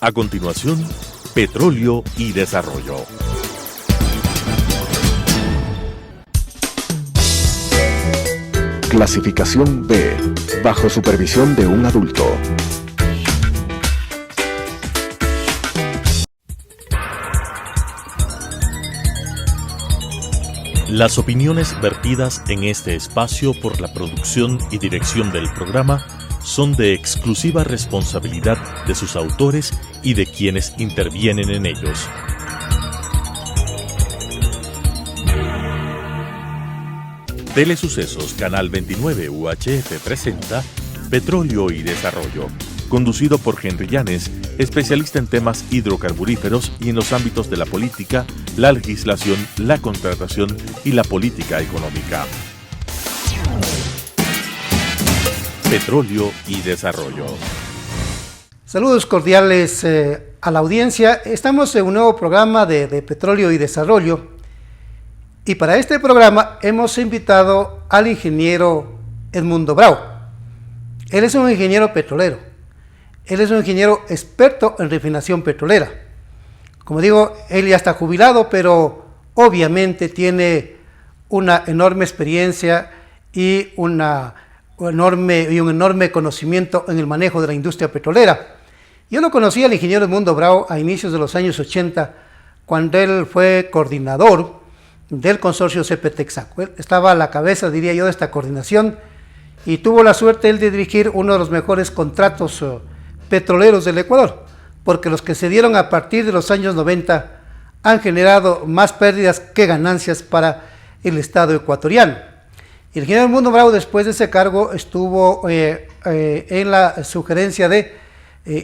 A continuación, Petróleo y Desarrollo. Clasificación B, bajo supervisión de un adulto. Las opiniones vertidas en este espacio por la producción y dirección del programa son de exclusiva responsabilidad de sus autores y de quienes intervienen en ellos. Telesucesos Canal 29 UHF presenta Petróleo y Desarrollo, conducido por Henry Llanes, especialista en temas hidrocarburíferos y en los ámbitos de la política, la legislación, la contratación y la política económica. Petróleo y Desarrollo. Saludos cordiales a la audiencia. Estamos en un nuevo programa de Petróleo y Desarrollo. Y para este programa hemos invitado al ingeniero Edmundo Bravo. Él es un ingeniero petrolero. Él es un ingeniero experto en refinación petrolera. Como digo, él ya está jubilado, pero obviamente tiene una enorme experiencia y un enorme conocimiento en el manejo de la industria petrolera. Yo lo conocí al ingeniero Edmundo Bravo a inicios de los años 80, cuando él fue coordinador del consorcio CPTexaco. Él estaba a la cabeza, diría yo, de esta coordinación y tuvo la suerte él de dirigir uno de los mejores contratos petroleros del Ecuador, porque los que se dieron a partir de los años 90 han generado más pérdidas que ganancias para el Estado ecuatoriano. El ingeniero Edmundo Bravo, después de ese cargo, estuvo en la sugerencia de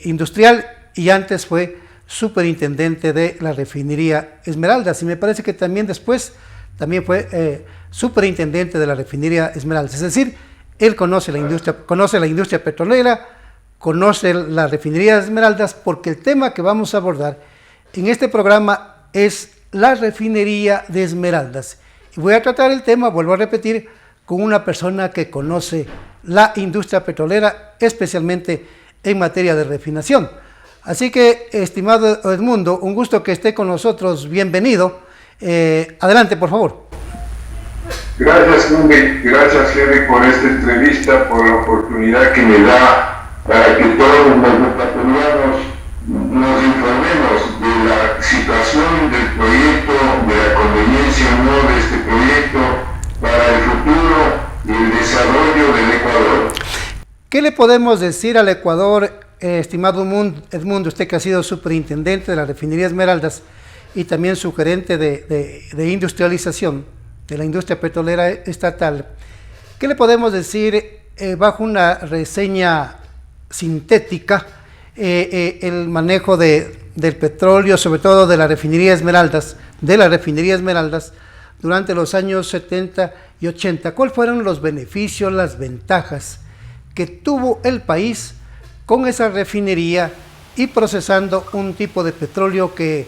industrial y antes fue superintendente de la refinería Esmeraldas, y me parece que también después fue superintendente de la refinería Esmeraldas. Es decir, él conoce la industria petrolera, conoce la refinería Esmeraldas, porque el tema que vamos a abordar en este programa es la refinería de Esmeraldas. Y voy a tratar el tema, vuelvo a repetir, con una persona que conoce la industria petrolera, especialmente en materia de refinación. Así que, estimado Edmundo, un gusto que esté con nosotros, bienvenido. Adelante, por favor. Gracias, Henry, por esta entrevista, por la oportunidad que me da para que todos los ecuatorianos nos informemos de la situación del proyecto, de la conveniencia o no de este proyecto para el futuro y el desarrollo del Ecuador. ¿Qué le podemos decir al Ecuador, estimado Edmundo, usted que ha sido superintendente de la refinería Esmeraldas y también su gerente de industrialización de la industria petrolera estatal? ¿Qué le podemos decir bajo una reseña sintética el manejo del petróleo, sobre todo de la refinería Esmeraldas, durante los años 70 y 80? ¿Cuáles fueron los beneficios, las ventajas que tuvo el país con esa refinería y procesando un tipo de petróleo que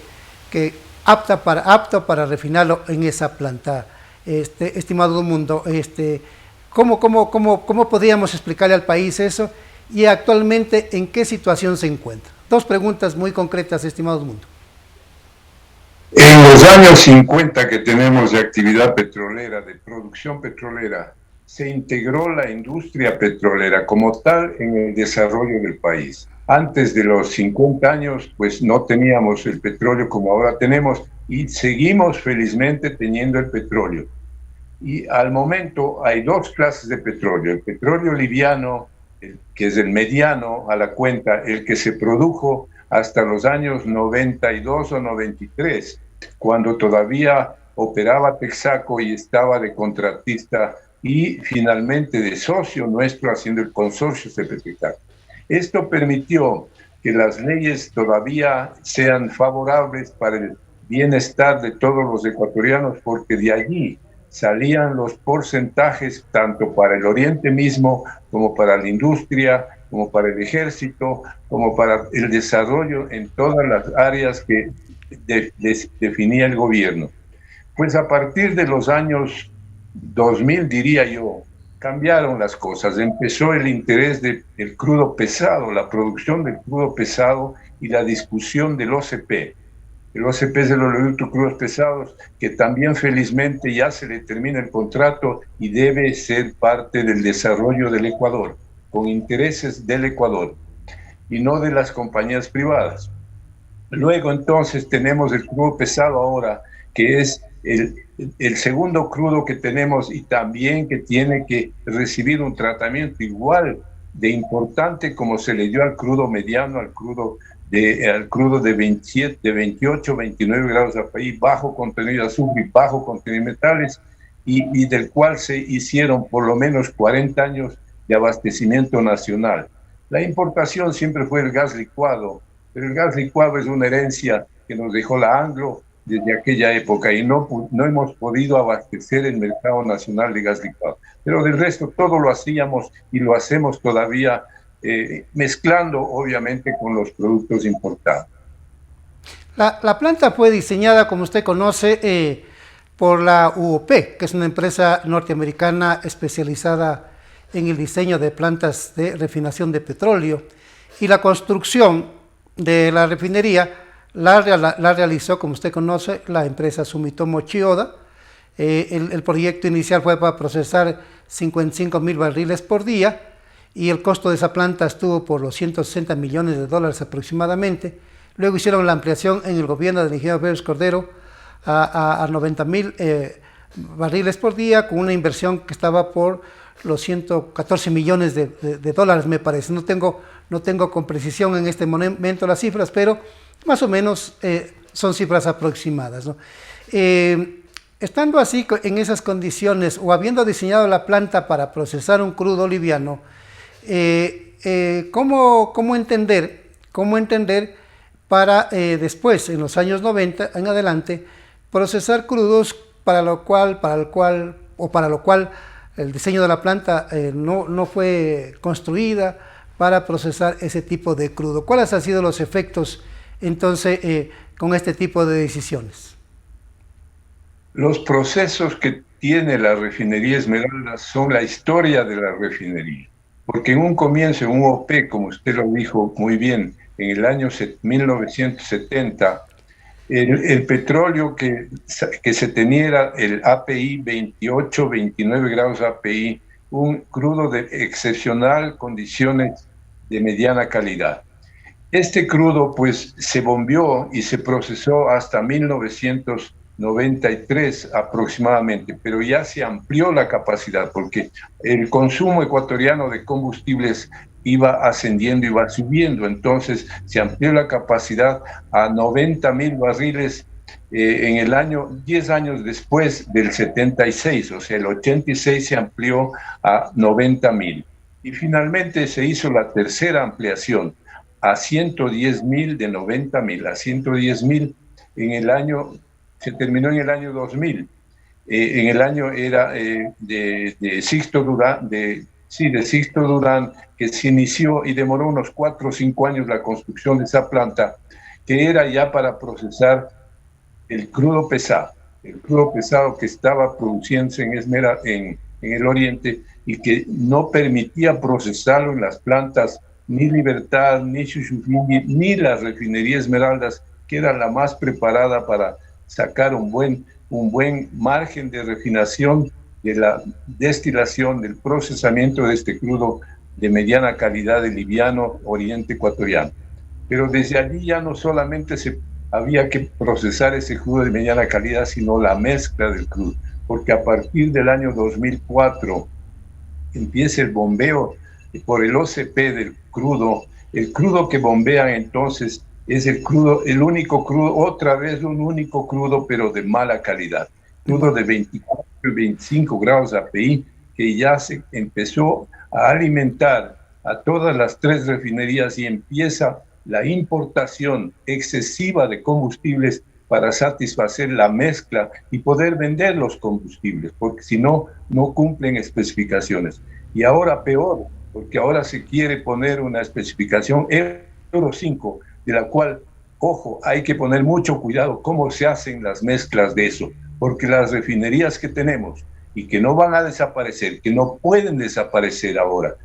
apto para refinarlo en esa planta? Estimado Edmundo, ¿cómo podríamos explicarle al país eso y actualmente en qué situación se encuentra? Dos preguntas muy concretas, estimado Edmundo. En los años 50 que tenemos de actividad petrolera, de producción petrolera, se integró la industria petrolera como tal en el desarrollo del país. Antes de los 50 años, pues no teníamos el petróleo como ahora tenemos y seguimos felizmente teniendo el petróleo. Y al momento hay dos clases de petróleo: el petróleo liviano, que es el mediano a la cuenta, el que se produjo hasta los años 92 o 93, cuando todavía operaba Texaco y estaba de contratista y finalmente de socio nuestro haciendo el consorcio CPTexaco. Esto permitió que las leyes todavía sean favorables para el bienestar de todos los ecuatorianos, porque de allí salían los porcentajes tanto para el oriente mismo, como para la industria, como para el ejército, como para el desarrollo en todas las áreas que definía el gobierno. Pues a partir de los años 2000, diría yo, cambiaron las cosas. Empezó el interés del crudo pesado, la producción del crudo pesado, y la discusión del OCP. El OCP es el oleoducto crudos pesados, que también felizmente ya se le termina el contrato y debe ser parte del desarrollo del Ecuador, con intereses del Ecuador y no de las compañías privadas. Luego entonces tenemos el crudo pesado ahora, que es el segundo crudo que tenemos y también que tiene que recibir un tratamiento igual de importante como se le dio al crudo mediano, al crudo de 27, de 28, 29 grados API, bajo contenido de azufre y bajo contenido de metales, y del cual se hicieron por lo menos 40 años de abastecimiento nacional. La importación siempre fue el gas licuado, pero el gas licuado es una herencia que nos dejó la Anglo desde aquella época y no hemos podido abastecer el mercado nacional de gas licuado. Pero del resto todo lo hacíamos y lo hacemos todavía, mezclando obviamente con los productos importados. La planta fue diseñada, como usted conoce, por la UOP, que es una empresa norteamericana especializada en el diseño de plantas de refinación de petróleo, y la construcción de la refinería la realizó, como usted conoce, la empresa Sumitomo Chioda. El proyecto inicial fue para procesar 55,000 barriles por día y el costo de esa planta estuvo por los $160 millones aproximadamente. Luego hicieron la ampliación en el gobierno del ingeniero Félix Cordero a 90,000 barriles por día, con una inversión que estaba por los 114 millones de dólares, me parece. No tengo con precisión en este momento las cifras, pero más o menos son cifras aproximadas, ¿no? Estando así en esas condiciones, o habiendo diseñado la planta para procesar un crudo liviano, ¿cómo entender para después, en los años 90 en adelante, procesar crudos para lo cual el diseño de la planta no fue construida para procesar ese tipo de crudo? ¿Cuáles han sido los efectos entonces con este tipo de decisiones? Los procesos que tiene la refinería Esmeraldas son la historia de la refinería, porque en un comienzo, en un OP, como usted lo dijo muy bien, en el año 1970, el petróleo que se tenía era el API 28, 29 grados API, un crudo de excepcional condiciones de mediana calidad. Este crudo pues se bombeó y se procesó hasta 1993 aproximadamente, pero ya se amplió la capacidad porque el consumo ecuatoriano de combustibles iba ascendiendo, iba subiendo, entonces se amplió la capacidad a 90,000 barriles en el año, 10 años después del 76, o sea, el 86 se amplió a 90,000. Y finalmente se hizo la tercera ampliación a 110,000 de 90,000, a 110,000 en el año, se terminó en el año 2000. En el año era de Sixto Durán, de Sixto Durán, que se inició y demoró unos 4 o 5 años la construcción de esa planta, que era ya para procesar el crudo pesado que estaba produciéndose en el oriente y que no permitía procesarlo en las plantas ni Libertad, ni Chuchuquini, ni la refinería Esmeraldas, que era la más preparada para sacar un buen margen de refinación de la destilación, del procesamiento de este crudo de mediana calidad de liviano oriente ecuatoriano. Pero desde allí ya no solamente había que procesar ese crudo de mediana calidad, sino la mezcla del crudo, porque a partir del año 2004 empieza el bombeo por el OCP del crudo. El crudo que bombean entonces es el único crudo, otra vez un único crudo, pero de mala calidad. Crudo de 24 y 25 grados API, que ya se empezó a alimentar a todas las 3 refinerías y empieza la importación excesiva de combustibles para satisfacer la mezcla y poder vender los combustibles, porque si no, no cumplen especificaciones. Y ahora peor, porque ahora se quiere poner una especificación Euro 5, de la cual, ojo, hay que poner mucho cuidado cómo se hacen las mezclas de eso, porque las refinerías que tenemos y que no van a desaparecer, que no pueden desaparecer ahora,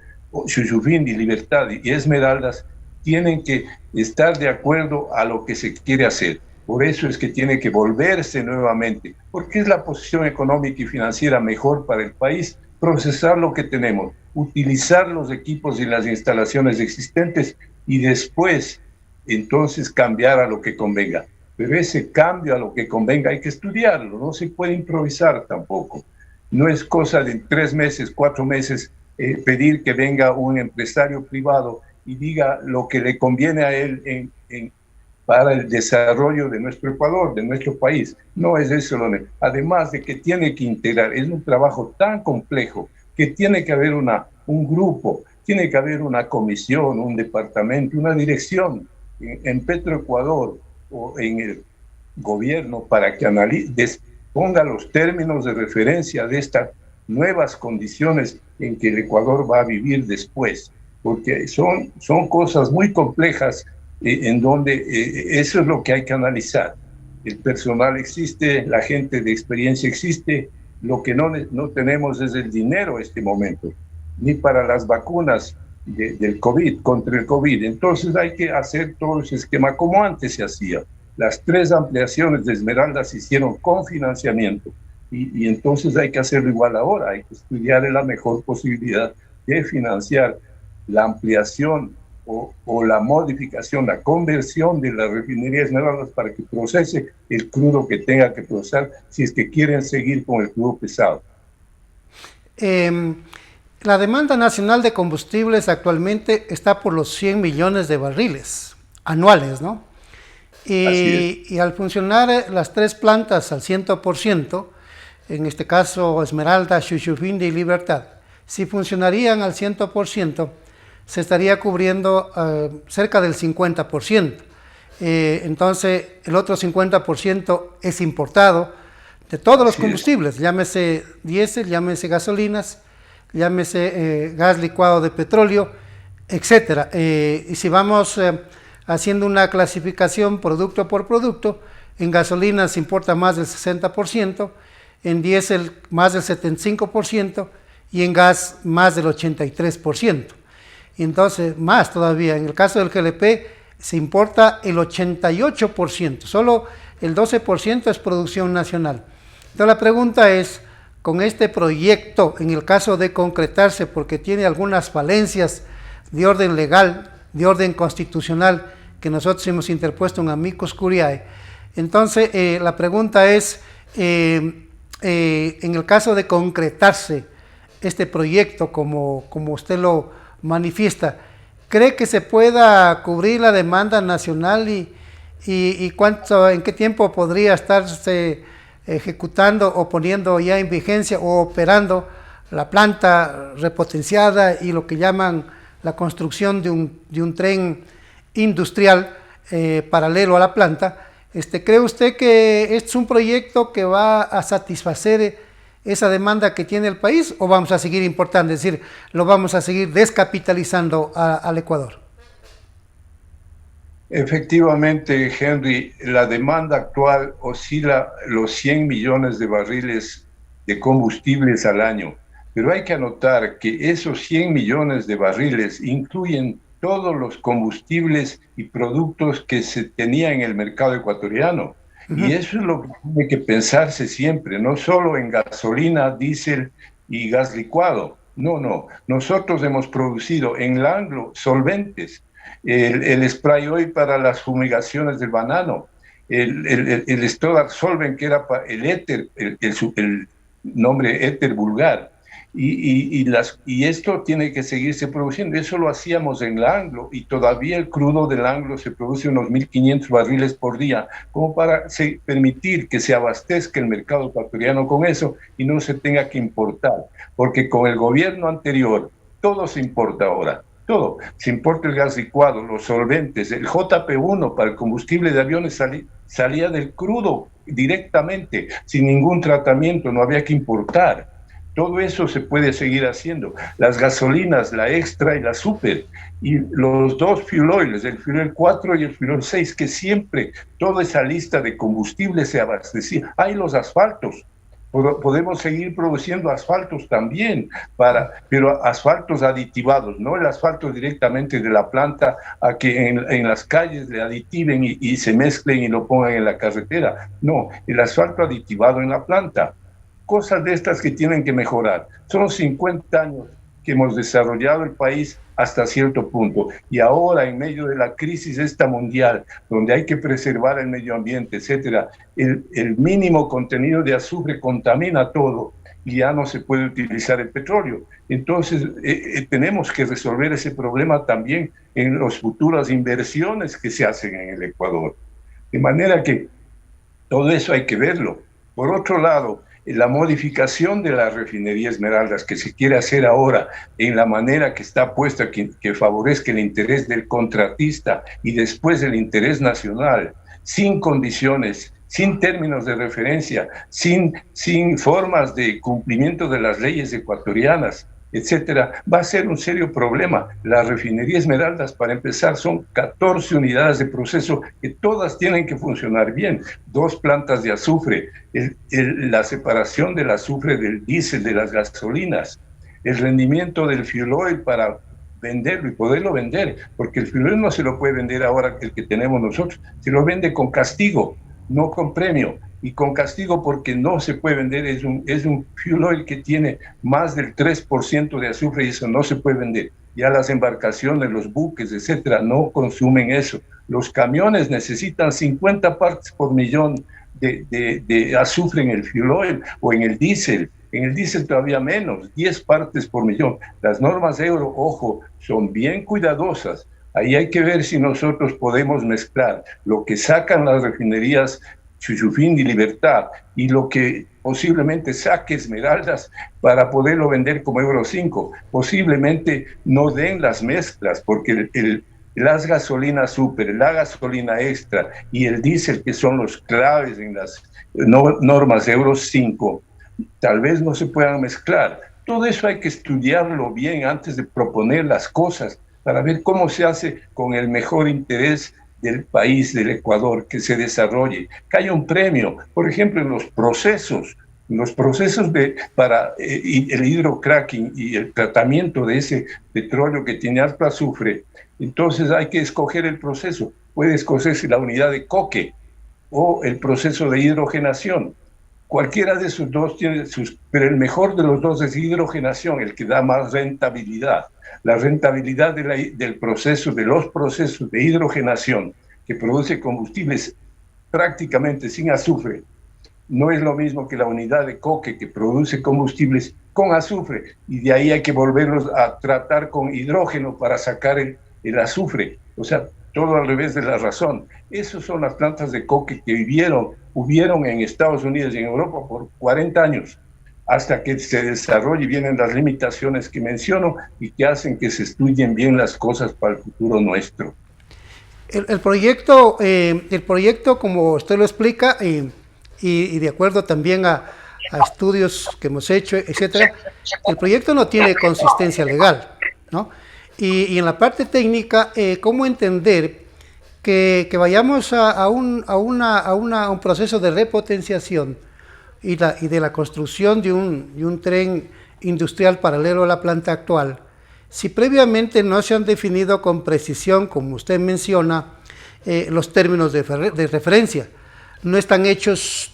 Chuchuquini, Libertad y Esmeraldas, tienen que estar de acuerdo a lo que se quiere hacer. Por eso es que tiene que volverse nuevamente, porque es la posición económica y financiera mejor para el país, procesar lo que tenemos, utilizar los equipos y las instalaciones existentes y después entonces cambiar a lo que convenga. Pero ese cambio a lo que convenga hay que estudiarlo, no se puede improvisar tampoco. No es cosa de 3 meses, 4 meses pedir que venga un empresario privado y diga lo que le conviene a él para el desarrollo de nuestro Ecuador, de nuestro país. No es eso. Además de que tiene que integrar, es un trabajo tan complejo que tiene que haber un grupo, tiene que haber una comisión, un departamento, una dirección en Petroecuador o en el gobierno para que ponga los términos de referencia de estas nuevas condiciones en que el Ecuador va a vivir después, porque son cosas muy complejas en donde eso es lo que hay que analizar. El personal existe, la gente de experiencia existe, lo que no tenemos es el dinero en este momento, ni para las vacunas del COVID, contra el COVID. Entonces hay que hacer todo ese esquema como antes se hacía. Las 3 ampliaciones de Esmeralda se hicieron con financiamiento y entonces hay que hacerlo igual ahora. Hay que estudiar la mejor posibilidad de financiar la ampliación o la modificación, la conversión de la refinería Esmeraldas para que procese el crudo que tenga que procesar si es que quieren seguir con el crudo pesado. La demanda nacional de combustibles actualmente está por los 100 millones de barriles anuales, ¿no? Y al funcionar las 3 plantas al 100%, en este caso Esmeralda, Shushufindi y Libertad, si funcionarían al 100%, se estaría cubriendo cerca del 50%. Entonces, el otro 50% es importado de todos los combustibles, llámese diésel, llámese gasolinas, llámese gas licuado de petróleo, etc. Y si vamos haciendo una clasificación producto por producto, en gasolina se importa más del 60%, en diésel más del 75% y en gas más del 83%. Y entonces más todavía, en el caso del GLP se importa el 88%, solo el 12% es producción nacional. Entonces la pregunta es, con este proyecto, en el caso de concretarse, porque tiene algunas falencias de orden legal, de orden constitucional, que nosotros hemos interpuesto un amicus curiae, entonces la pregunta es, en el caso de concretarse este proyecto como usted lo manifiesta, ¿cree que se pueda cubrir la demanda nacional y en qué tiempo podría estarse ejecutando o poniendo ya en vigencia o operando la planta repotenciada y lo que llaman la construcción de un tren industrial paralelo a la planta? ¿Cree usted que este es un proyecto que va a satisfacer esa demanda que tiene el país o vamos a seguir importando, es decir, lo vamos a seguir descapitalizando al Ecuador? Efectivamente, Henry, la demanda actual oscila los 100 millones de barriles de combustibles al año, pero hay que anotar que esos 100 millones de barriles incluyen todos los combustibles y productos que se tenía en el mercado ecuatoriano. Y eso es lo que tiene que pensarse siempre, no solo en gasolina, diésel y gas licuado. No. Nosotros hemos producido en Langlo solventes, el spray oil para las fumigaciones del banano, el Stoddard Solvent, que era para el éter, el nombre éter vulgar. Y esto tiene que seguirse produciendo. Eso lo hacíamos en Langlo y todavía el crudo del Langlo se produce unos 1.500 barriles por día, como para permitir que se abastezca el mercado ecuatoriano con eso y no se tenga que importar, porque con el gobierno anterior todo se importa ahora. Todo, se importa el gas licuado, los solventes, el JP1 para el combustible de aviones salía del crudo directamente, sin ningún tratamiento, no había que importar. Todo eso se puede seguir haciendo. Las gasolinas, la extra y la super, y los 2 fuel oils, el fuel oil 4 y el fuel oil 6, que siempre toda esa lista de combustibles se abastecía. Hay los asfaltos. Podemos seguir produciendo asfaltos también, pero asfaltos aditivados, no el asfalto directamente de la planta a que en las calles le aditiven y se mezclen y lo pongan en la carretera. No, el asfalto aditivado en la planta. Cosas de estas que tienen que mejorar. Son 50 años que hemos desarrollado el país hasta cierto punto. Y ahora, en medio de la crisis esta mundial, donde hay que preservar el medio ambiente, etcétera, el mínimo contenido de azufre contamina todo y ya no se puede utilizar el petróleo. Entonces, tenemos que resolver ese problema también en las futuras inversiones que se hacen en el Ecuador. De manera que todo eso hay que verlo. Por otro lado, la modificación de la refinería Esmeraldas que se quiere hacer ahora en la manera que está puesta, que favorezca el interés del contratista y después el interés nacional, sin condiciones, sin términos de referencia, sin formas de cumplimiento de las leyes ecuatorianas, etcétera, va a ser un serio problema. La refinería Esmeraldas, para empezar, son 14 unidades de proceso que todas tienen que funcionar bien. 2 plantas de azufre, la separación del azufre del diésel, de las gasolinas, el rendimiento del fuel oil para venderlo y poderlo vender, porque el fuel oil no se lo puede vender ahora el que tenemos nosotros, se lo vende con castigo, no con premio. Y con castigo porque no se puede vender, es un fuel oil que tiene más del 3% de azufre y eso no se puede vender. Ya las embarcaciones, los buques, etcétera, no consumen eso. Los camiones necesitan 50 partes por millón de azufre en el fuel oil o en el diésel. En el diésel todavía menos, 10 partes por millón. Las normas Euro, ojo, son bien cuidadosas. Ahí hay que ver si nosotros podemos mezclar lo que sacan las refinerías Chuchufín y Libertad y lo que posiblemente saque Esmeraldas para poderlo vender como Euro 5. Posiblemente no den las mezclas porque las gasolinas super, la gasolina extra y el diésel, que son los claves en las normas Euro 5, tal vez no se puedan mezclar. Todo eso hay que estudiarlo bien antes de proponer las cosas para ver cómo se hace con el mejor interés del país, del Ecuador, que se desarrolle, que haya un premio, por ejemplo, en los procesos para el hidrocracking y el tratamiento de ese petróleo que tiene alto azufre. Entonces hay que escoger el proceso. Puede escogerse la unidad de coque o el proceso de hidrogenación. Cualquiera de esos dos tiene pero el mejor de los dos es hidrogenación, el que da más rentabilidad. La rentabilidad del proceso, de los procesos de hidrogenación que produce combustibles prácticamente sin azufre, no es lo mismo que la unidad de coque que produce combustibles con azufre, y de ahí hay que volverlos a tratar con hidrógeno para sacar el azufre. O sea, todo al revés de la razón. Esas son las plantas de coque que hubieron en Estados Unidos y en Europa por 40 años, hasta que se desarrolle y vienen las limitaciones que menciono y que hacen que se estudien bien las cosas para el futuro nuestro. El proyecto, como usted lo explica, y de acuerdo también a estudios que hemos hecho, etcétera, el proyecto no tiene consistencia legal, ¿no? Y en la parte técnica, ¿cómo entender que vayamos a un proceso de repotenciación y de la construcción de un tren industrial paralelo a la planta actual, si previamente no se han definido con precisión, como usted menciona, los términos de referencia? No están hechos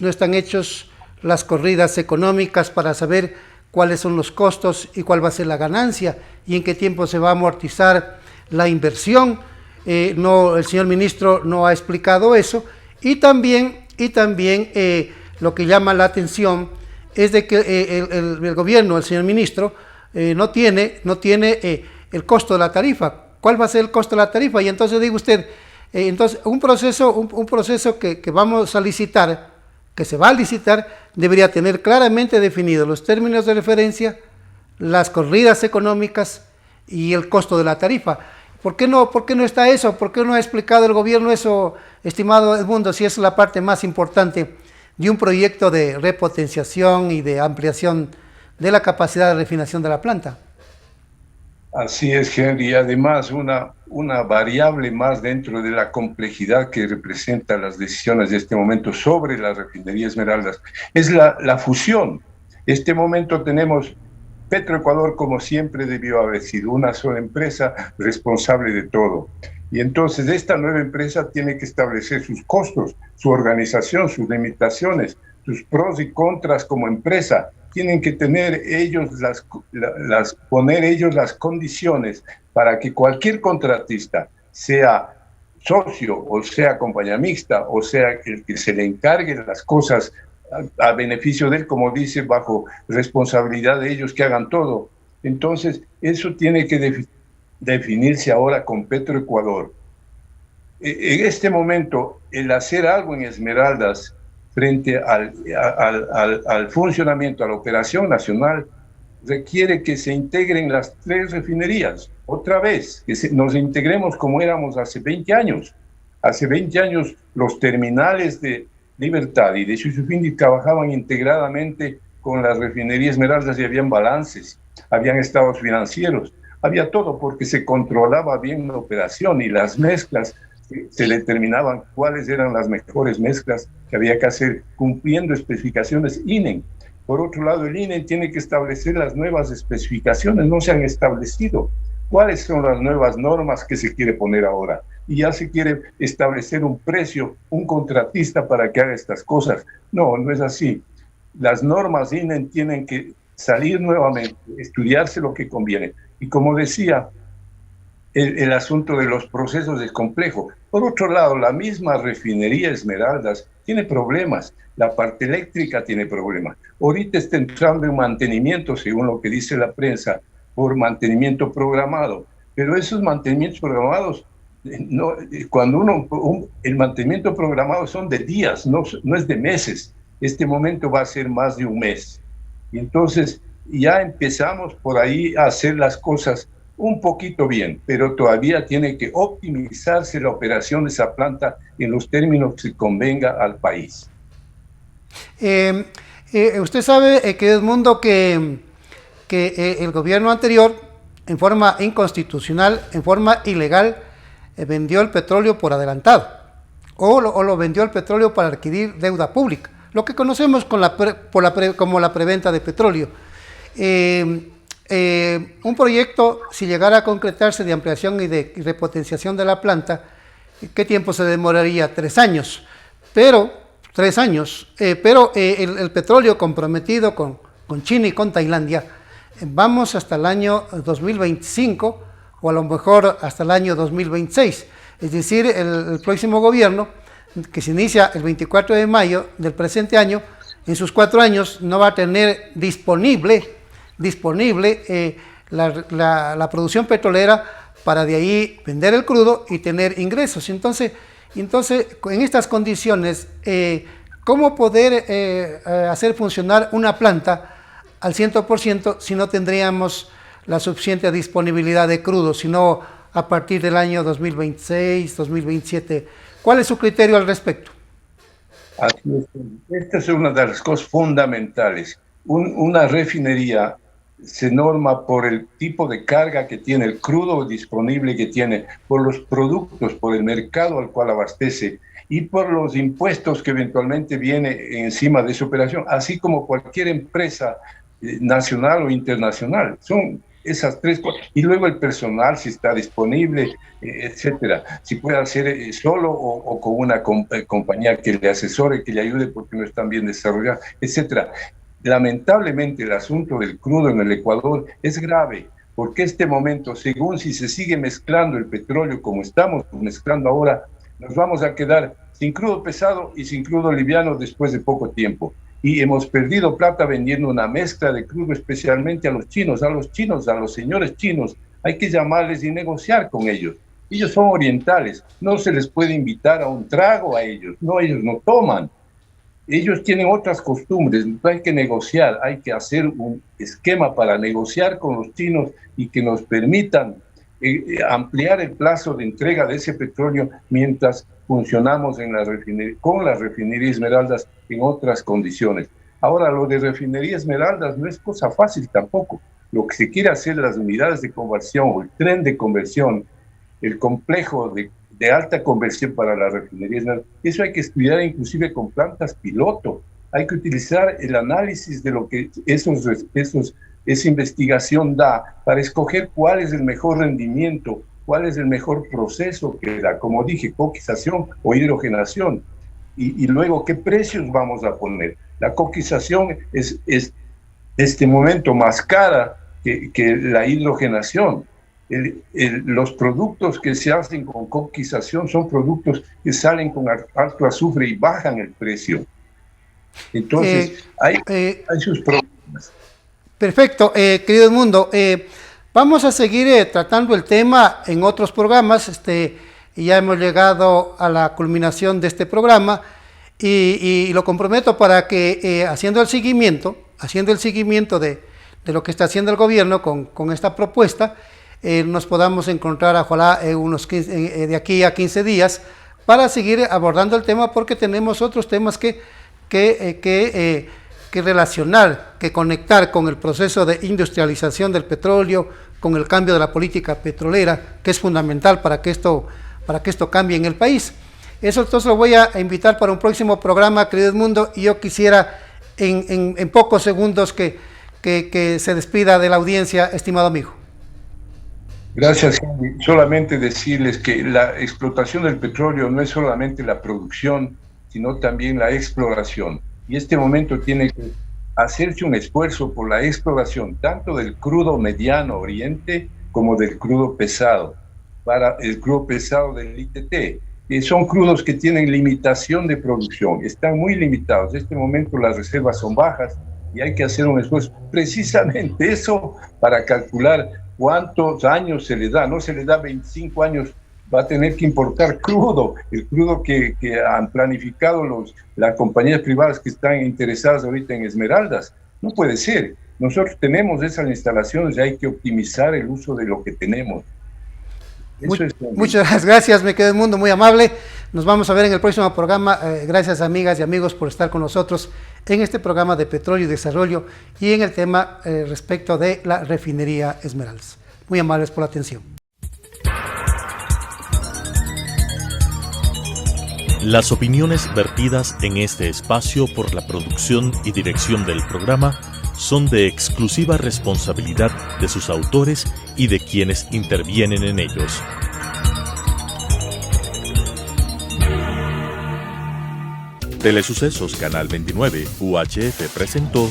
las corridas económicas para saber cuáles son los costos y cuál va a ser la ganancia y en qué tiempo se va a amortizar la inversión. El señor ministro no ha explicado eso, y también lo que llama la atención es de que el gobierno, el señor ministro, no tiene el costo de la tarifa. ¿Cuál va a ser el costo de la tarifa? Y entonces digo usted, entonces un proceso que vamos a licitar, que se va a licitar, debería tener claramente definidos los términos de referencia, las corridas económicas y el costo de la tarifa. ¿Por qué no está eso? ¿Por qué no ha explicado el gobierno eso, estimado Edmundo, si es la parte más importante de un proyecto de repotenciación y de ampliación de la capacidad de refinación de la planta? Así es, Henry. Y además, una variable más dentro de la complejidad que representan las decisiones de este momento sobre la refinería Esmeraldas es la fusión. Este momento tenemos Petroecuador, como siempre debió haber sido una sola empresa responsable de todo. Y entonces esta nueva empresa tiene que establecer sus costos, su organización, sus limitaciones, sus pros y contras como empresa. Tienen que tener ellos poner ellos las condiciones para que cualquier contratista, sea socio o sea compañía mixta, o sea el que se le encargue las cosas a beneficio de él, como dice, bajo responsabilidad de ellos que hagan todo. Entonces, eso tiene que definirse ahora con Petroecuador. En este momento, el hacer algo en Esmeraldas frente al funcionamiento, a la operación nacional, requiere que se integren las tres refinerías, otra vez, que nos integremos como éramos hace 20 años. Hace 20 años los terminales de Libertad y de Shushufindi trabajaban integradamente con las refinerías Esmeraldas y habían balances, habían estados financieros, había todo porque se controlaba bien la operación y las mezclas, se determinaban cuáles eran las mejores mezclas que había que hacer cumpliendo especificaciones INEN. Por otro lado, el INEN tiene que establecer las nuevas especificaciones, no se han establecido. ¿Cuáles son las nuevas normas que se quiere poner ahora? Y ya se quiere establecer un precio, un contratista para que haga estas cosas. No, no es así. Las normas INEN tienen que salir nuevamente, estudiarse lo que conviene. Y como decía, el asunto de los procesos es complejo. Por otro lado, la misma refinería Esmeraldas tiene problemas. La parte eléctrica tiene problemas. Ahorita está entrando en mantenimiento, según lo que dice la prensa, por mantenimiento programado. Pero esos mantenimientos programados, el mantenimiento programado son de días, no es de meses. Este momento va a ser más de un mes. Y entonces ya empezamos por ahí a hacer las cosas un poquito bien, pero todavía tiene que optimizarse la operación de esa planta en los términos que convenga al país. Usted sabe, querido Edmundo, que el gobierno anterior, en forma inconstitucional, en forma ilegal, vendió el petróleo por adelantado, o lo vendió el petróleo para adquirir deuda pública, lo que conocemos como la preventa de petróleo. Un proyecto, si llegara a concretarse, de ampliación y de repotenciación de la planta, ¿qué tiempo se demoraría? 3 años. Pero el petróleo comprometido con China y con Tailandia, vamos hasta el año 2025 o a lo mejor hasta el año 2026. Es decir, el próximo gobierno, que se inicia el 24 de mayo del presente año, en sus 4 años no va a tener disponible la producción petrolera para de ahí vender el crudo y tener ingresos. Entonces en estas condiciones, ¿cómo poder hacer funcionar una planta al 100% si no tendríamos la suficiente disponibilidad de crudo, sino a partir del año 2026, 2027? ¿Cuál es su criterio al respecto? Así es. Esta es una de las cosas fundamentales. Una refinería se norma por el tipo de carga que tiene, el crudo disponible que tiene, por los productos, por el mercado al cual abastece y por los impuestos que eventualmente viene encima de su operación, así como cualquier empresa nacional o internacional. Son esas 3 cosas. Y luego el personal, si está disponible, etcétera. Si puede hacer solo o con una compañía que le asesore, que le ayude porque no están bien desarrolladas, etcétera. Lamentablemente el asunto del crudo en el Ecuador es grave, porque este momento, según si se sigue mezclando el petróleo como estamos mezclando ahora, nos vamos a quedar sin crudo pesado y sin crudo liviano después de poco tiempo. Y hemos perdido plata vendiendo una mezcla de crudo, especialmente a los chinos, a los señores chinos. Hay que llamarles y negociar con ellos. Ellos son orientales, no se les puede invitar a un trago a ellos, no, ellos no toman. Ellos tienen otras costumbres, hay que negociar, hay que hacer un esquema para negociar con los chinos y que nos permitan ampliar el plazo de entrega de ese petróleo mientras funcionamos con la refinería Esmeraldas en otras condiciones. Ahora, lo de refinería Esmeraldas no es cosa fácil tampoco. lo que se quiere hacer, las unidades de conversión o el tren de conversión, el complejo de alta conversión para la refinería, eso hay que estudiar inclusive con plantas piloto. Hay que utilizar el análisis de lo que esa investigación da para escoger cuál es el mejor rendimiento, cuál es el mejor proceso que da, como dije, coquización o hidrogenación. Y luego, ¿qué precios vamos a poner? La coquización es este momento más cara que la hidrogenación. Los productos que se hacen con coquización son productos que salen con alto azufre y bajan el precio. Entonces, hay sus problemas. Perfecto, querido Edmundo. Vamos a seguir tratando el tema en otros programas. Y ya hemos llegado a la culminación de este programa y lo comprometo para que haciendo el seguimiento de lo que está haciendo el gobierno con esta propuesta, nos podamos encontrar ojalá de aquí a 15 días para seguir abordando el tema, porque tenemos otros temas que relacionar, que conectar con el proceso de industrialización del petróleo, con el cambio de la política petrolera, que es fundamental para que esto cambie en el país. Eso entonces lo voy a invitar para un próximo programa, querido Edmundo, y yo quisiera en pocos segundos que se despida de la audiencia, estimado amigo. Gracias, Henry. Solamente decirles que la explotación del petróleo no es solamente la producción, sino también la exploración. Y este momento tiene que hacerse un esfuerzo por la exploración, tanto del crudo mediano oriente como del crudo pesado, para el crudo pesado del ITT. Son crudos que tienen limitación de producción, están muy limitados. En este momento las reservas son bajas y hay que hacer un esfuerzo. Precisamente eso para calcular cuántos años se le da. No se le da 25 años, va a tener que importar crudo, el crudo que han planificado las compañías privadas que están interesadas ahorita en Esmeraldas. No puede ser. Nosotros tenemos esas instalaciones y hay que optimizar el uso de lo que tenemos. Muchas gracias, me quedo Edmundo, muy amable. Nos vamos a ver en el próximo programa. Gracias, amigas y amigos, por estar con nosotros en este programa de Petróleo y Desarrollo y en el tema respecto de la refinería Esmeraldas. Muy amables por la atención. Las opiniones vertidas en este espacio por la producción y dirección del programa son de exclusiva responsabilidad de sus autores y de quienes intervienen en ellos. Telesucesos Canal 29 UHF presentó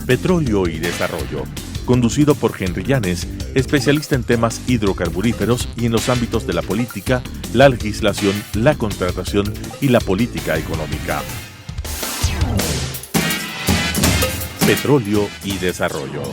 Petróleo y Desarrollo, conducido por Henry Llanes, especialista en temas hidrocarburíferos y en los ámbitos de la política, la legislación, la contratación y la política económica. Petróleo y Desarrollo.